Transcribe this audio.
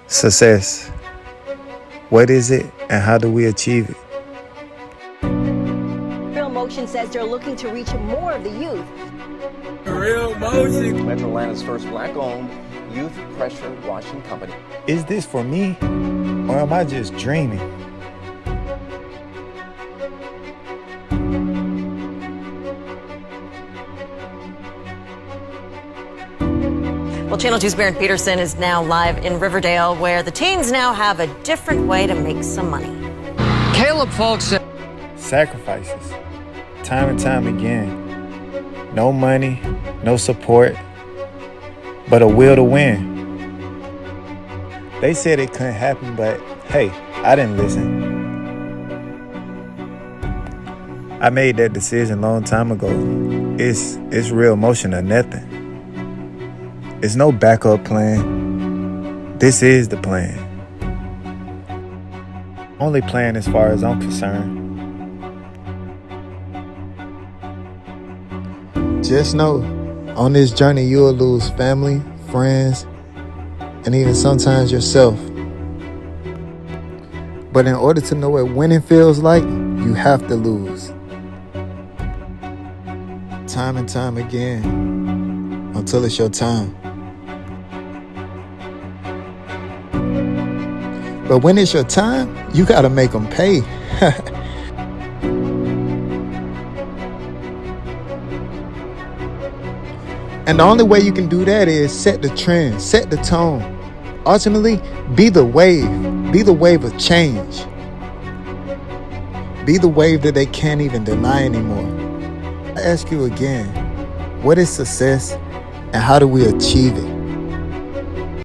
Success. What is it and how do we achieve it? Real Motion says they're looking to reach more of the youth. Real Motion. Metro Atlanta's first black-owned youth pressure washing company. Is this for me or am I just dreaming? Well, Channel 2's Barron Peterson is now live in Riverdale, where the teens now have a different way to make some money. Caleb Folks. Sacrifices. Time and time again. No money, no support, but a will to win. They said it couldn't happen, but hey, I didn't listen. I made that decision a long time ago. It's real motion or nothing. It's no backup plan. This is the plan. Only plan as far as I'm concerned. Just know, on this journey you'll lose family, friends, and even sometimes yourself. But in order to know what winning feels like, you have to lose. Time and time again, until it's your time. But when it's your time, you gotta make them pay. And the only way you can do that is set the trend, set the tone. Ultimately, be the wave of change. Be the wave that they can't even deny anymore. I ask you again, what is success and how do we achieve it?